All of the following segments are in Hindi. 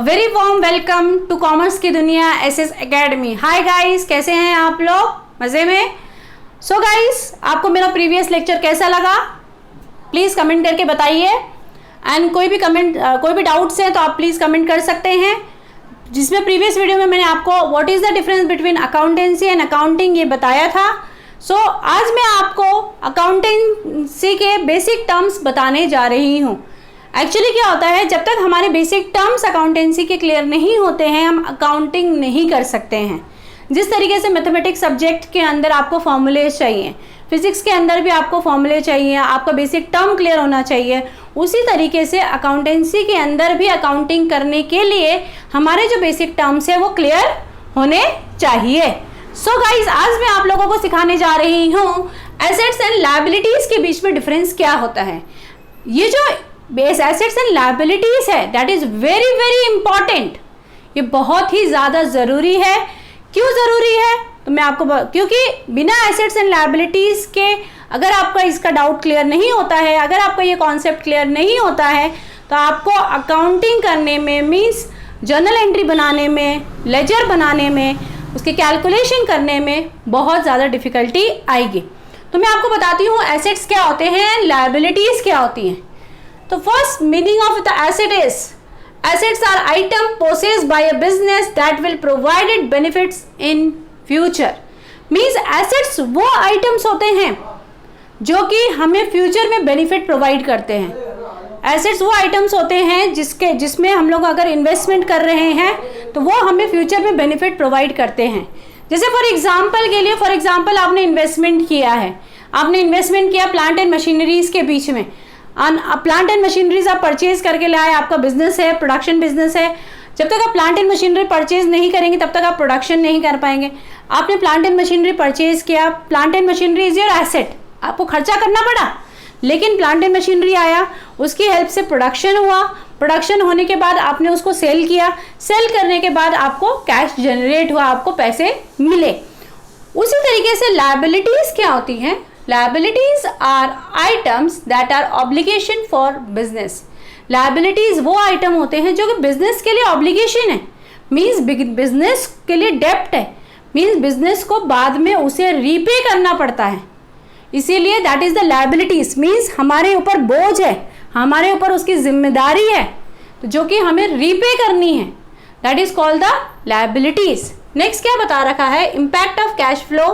Very warm welcome to commerce की दुनिया एसएस एकेडमी। हाय गाइस, कैसे हैं आप लोग? मज़े में? सो गाइस, आपको मेरा प्रीवियस लेक्चर कैसा लगा प्लीज़ कमेंट करके बताइए। एंड कोई भी डाउट्स हैं तो आप प्लीज़ कमेंट कर सकते हैं। जिसमें प्रीवियस वीडियो में मैंने आपको what is the difference between accountancy and accounting ये बताया था। सो आज मैं आपको अकाउंटेंसी के बेसिक टर्म्स बताने जा रही हूँ। एक्चुअली क्या होता है, जब तक हमारे बेसिक टर्म्स अकाउंटेंसी के क्लियर नहीं होते हैं हम अकाउंटिंग नहीं कर सकते हैं। जिस तरीके से मैथमेटिक्स सब्जेक्ट के अंदर आपको फॉर्मूले चाहिए, फिजिक्स के अंदर भी आपको फॉर्मूले चाहिए, आपका बेसिक टर्म क्लियर होना चाहिए, उसी तरीके से अकाउंटेंसी के अंदर भी अकाउंटिंग करने के लिए हमारे जो बेसिक टर्म्स है वो क्लियर होने चाहिए। सो गाइज, आज मैं आप लोगों को सिखाने जा रही हूँ एसेट्स एंड लायबिलिटीज के बीच में डिफरेंस क्या होता है। ये जो बेस एसेट्स एंड लायबिलिटीज है that is very very important. ये बहुत ही ज़्यादा ज़रूरी है। क्यों ज़रूरी है? तो मैं आपको क्योंकि बिना एसेट्स एंड लायबिलिटीज के अगर आपका इसका डाउट क्लियर नहीं होता है, अगर आपका ये कॉन्सेप्ट क्लियर नहीं होता है तो आपको अकाउंटिंग करने में मीन्स जर्नल एंट्री बनाने में, लेजर बनाने में, उसके कैलकुलेशन करने में बहुत ज़्यादा डिफिकल्टी आएगी। तो मैं आपको बताती हूँ एसेट्स क्या होते हैं, लायबिलिटीज़ क्या होती हैं। तो first meaning of the asset is assets are item possessed by a business that will provide it benefits in future। means assets वो items होते हैं जो कि हमें फ्यूचर में बेनिफिट प्रोवाइड करते हैं। assets वो items होते हैं जिसमें हम लोग अगर इन्वेस्टमेंट कर रहे हैं तो वो हमें फ्यूचर में बेनिफिट प्रोवाइड करते हैं। जैसे फॉर एग्जांपल आपने इन्वेस्टमेंट किया है, आपने इन्वेस्टमेंट किया प्लांट एंड मशीनरीज के बीच में। प्लांट एंड मशीनरीज आप परचेज करके लाए, आपका बिजनेस है, प्रोडक्शन बिजनेस है। जब तक आप प्लांट एंड मशीनरी परचेज नहीं करेंगे तब तक आप प्रोडक्शन नहीं कर पाएंगे। आपने प्लांट एंड मशीनरी परचेज किया, plant and machinery is your asset, आपको खर्चा करना पड़ा लेकिन प्लांट एंड मशीनरी आया, उसकी हेल्प से प्रोडक्शन हुआ, प्रोडक्शन होने के बाद आपने उसको सेल किया, सेल करने के बाद आपको कैश जनरेट हुआ, आपको पैसे मिले। उसी तरीके से लायबिलिटीज क्या होती हैं? Liabilities are items that are obligation for business। Liabilities वो आइटम होते हैं जो कि बिजनेस के लिए ऑब्लिगेशन है, मीन्स बिजनेस के लिए डेप्ट है, मीन्स बिजनेस को बाद में उसे रीपे करना पड़ता है, इसीलिए that is the liabilities. Means हमारे ऊपर बोझ है, हमारे ऊपर उसकी जिम्मेदारी है तो जो कि हमें रीपे करनी है, that is called the liabilities. Next क्या बता रखा है? Impact of cash flow.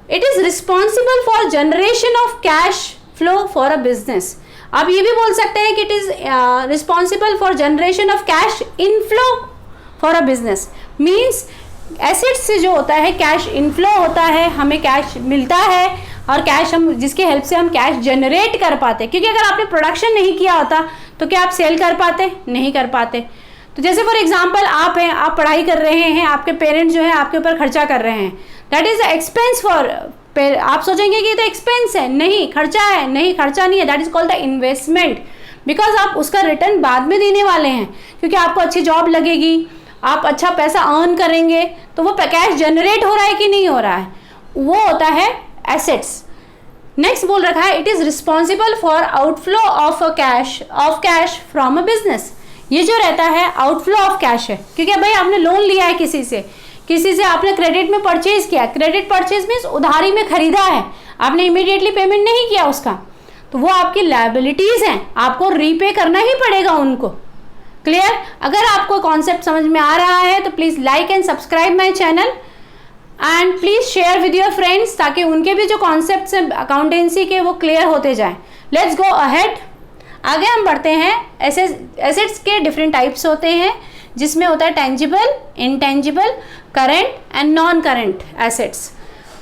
It is responsible for generation of cash flow for a business. आप ये भी बोल सकते हैं कि it is responsible for generation of cash inflow for a business. Means assets से जो होता है कैश इनफ्लो होता है, हमें कैश मिलता है और कैश हम जिसकी हेल्प से हम कैश जनरेट कर पाते। क्योंकि अगर आपने प्रोडक्शन नहीं किया होता तो क्या आप सेल कर पाते? नहीं कर पाते। तो जैसे फॉर एग्जाम्पल आप हैं, आप पढ़ाई कर रहे हैं, आपके पेरेंट्स जो है आपके ऊपर खर्चा कर रहे हैं, दैट इज एक्सपेंस फॉर। आप सोचेंगे कि ये तो एक्सपेंस है, नहीं खर्चा है, नहीं खर्चा नहीं है, that is called the investment. Because आप उसका रिटर्न बाद में देने वाले हैं, क्योंकि आपको अच्छी जॉब लगेगी, आप अच्छा पैसा अर्न करेंगे, तो वो कैश जनरेट हो रहा है कि नहीं हो रहा है, वो होता है एसेट्स। नेक्स्ट बोल रखा है it is responsible for outflow of cash from a business. ये जो रहता है आउटफ्लो ऑफ कैश है, क्योंकि भाई आपने लोन लिया है किसी से आपने क्रेडिट में परचेज किया। क्रेडिट परचेज मीन्स उधारी में खरीदा है, आपने इमीडिएटली पेमेंट नहीं किया उसका, तो वो आपकी लायबिलिटीज हैं, आपको रीपे करना ही पड़ेगा उनको। क्लियर? अगर आपको कॉन्सेप्ट समझ में आ रहा है तो please like and subscribe my channel and please share with your friends, ताकि उनके भी जो कॉन्सेप्ट्स हैं अकाउंटेंसी के वो क्लियर होते जाएं। Let's go ahead. आगे हम बढ़ते हैं। एसेट्स के डिफरेंट टाइप्स होते हैं, जिसमें होता है tangible, intangible, current and non current assets.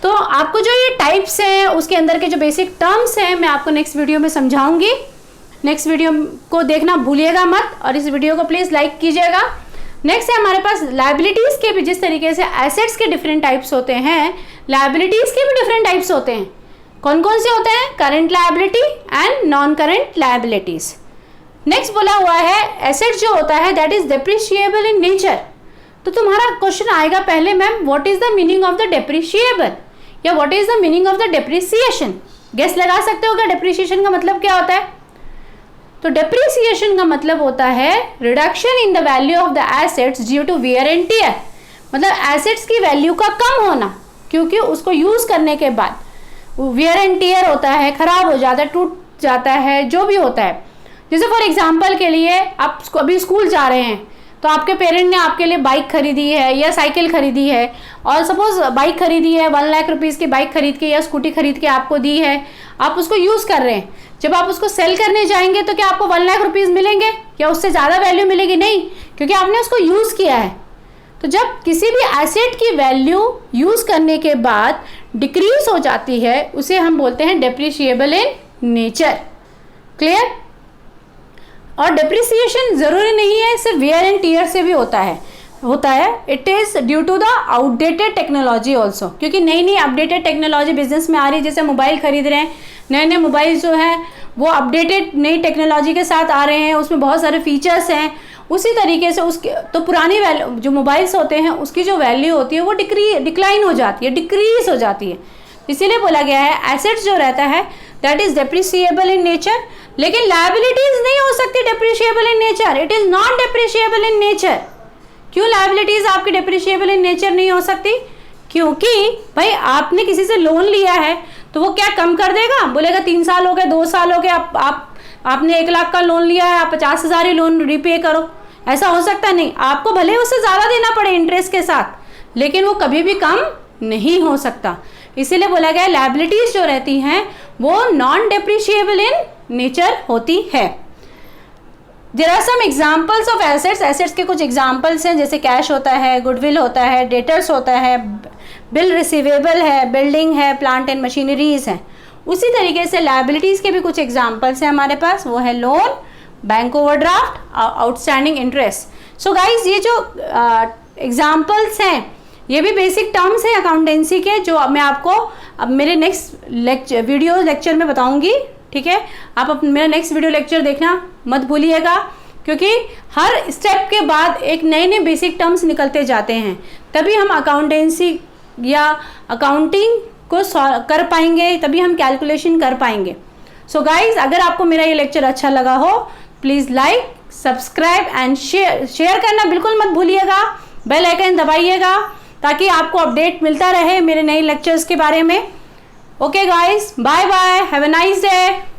तो आपको जो ये टाइप्स हैं उसके अंदर के जो बेसिक टर्म्स हैं मैं आपको नेक्स्ट वीडियो में समझाऊंगी। नेक्स्ट वीडियो को देखना भूलिएगा मत और इस वीडियो को प्लीज़ लाइक कीजिएगा। नेक्स्ट है हमारे पास लायबिलिटीज़ के भी, जिस तरीके से एसेट्स के डिफरेंट टाइप्स होते हैं, लायबिलिटीज़ के भी डिफरेंट टाइप्स होते हैं। कौन कौन से होते हैं? Current liability and non current liabilities. Next बोला हुआ है एसेट जो होता है that is depreciable in nature. तो तुम्हारा क्वेश्चन आएगा पहले, ma'am what is the meaning of the depreciable या what is the meaning of the depreciation. Guess लगा सकते हो क्या डेप्रिसिएशन का मतलब क्या होता है? तो डेप्रिसिएशन का मतलब होता है reduction in the value of the assets due to wear and tear, मतलब एसेट्स की वैल्यू का कम होना, क्योंकि उसको यूज करने के बाद वियर एंड टियर होता है, खराब हो जाता है, टूट जाता है, जो भी होता है। जैसे फॉर एग्जांपल के लिए आप अभी स्कूल जा रहे हैं, तो आपके पेरेंट ने आपके लिए बाइक खरीदी है या साइकिल खरीदी है, और सपोज बाइक खरीदी है, 1 लाख रुपीज़ की बाइक खरीद के या स्कूटी खरीद के आपको दी है, आप उसको यूज़ कर रहे हैं। जब आप उसको सेल करने जाएंगे तो क्या आपको 1 लाख रुपीज़ मिलेंगे या उससे ज़्यादा वैल्यू मिलेगी? नहीं, क्योंकि आपने उसको यूज़ किया है। तो जब किसी भी एसेट की वैल्यू यूज़ करने के बाद डिक्रीज हो जाती है, उसे हम बोलते हैं डेप्रिशिएबल इन नेचर। क्लियर? और डेप्रिसिएशन जरूरी नहीं है सिर्फ वियर एंड टियर से भी होता है। It is due to the outdated technology also, क्योंकि नई नई अपडेटेड टेक्नोलॉजी बिजनेस में आ रही है। जैसे मोबाइल खरीद रहे हैं, नए नए मोबाइल जो है वो अपडेटेड नई टेक्नोलॉजी के साथ आ रहे हैं, उसमें बहुत सारे फीचर्स हैं। उसी तरीके से उसके तो पुरानी वैल्यू जो मोबाइल्स होते हैं उसकी जो वैल्यू होती है वो डिक्लाइन हो जाती है, डिक्रीज हो जाती है। इसीलिए बोला गया है एसेट्स जो रहता है that is depreciable in nature, लेकिन लायबिलिटीज नहीं हो सकती depreciable in nature. It is not depreciable in nature. क्यों लायबिलिटीज आपकी डेप्रिशिएबल इन नेचर नहीं हो सकती? क्योंकि भाई आपने किसी से लोन लिया है तो वो क्या कम कर देगा? बोलेगा 3 साल हो गए, 2 साल हो गए, आपने 1 लाख का लोन लिया है, आप 50,000 ही लोन रिपे करो, ऐसा हो सकता नहीं। आपको भले उससे ज़्यादा देना पड़े इंटरेस्ट के साथ, लेकिन वो कभी भी कम नहीं हो सकता। इसीलिए बोला गया लायबिलिटीज जो रहती हैं वो नॉन डेप्रिशिएबल इन नेचर होती है। There are some examples of assets. Assets के कुछ एग्जांपल्स हैं, जैसे कैश होता है, गुडविल होता है, डेटर्स होता है, बिल रिसीवेबल है, बिल्डिंग है, प्लांट एंड मशीनरीज है। उसी तरीके से लायबिलिटीज के भी कुछ एग्जांपल्स हैं हमारे पास, वो है loan, bank overdraft, outstanding interest. So guys ये जो एग्जांपल्स हैं ये भी बेसिक टर्म्स हैं अकाउंटेंसी के, जो मैं आपको अब मेरे नेक्स्ट वीडियो लेक्चर में बताऊंगी। ठीक है, आप मेरा नेक्स्ट वीडियो लेक्चर देखना मत भूलिएगा, क्योंकि हर स्टेप के बाद एक नए नए बेसिक टर्म्स निकलते जाते हैं, तभी हम अकाउंटेंसी या अकाउंटिंग को कर पाएंगे, तभी हम कैलकुलेशन कर पाएंगे। सो गाइज अगर आपको मेरा ये लेक्चर अच्छा लगा हो, please like, subscribe and share करना बिल्कुल मत भूलिएगा। बेल आइकन दबाइएगा ताकि आपको अपडेट मिलता रहे मेरे नए लेक्चर्स के बारे में। Okay guys, bye bye, have a nice day.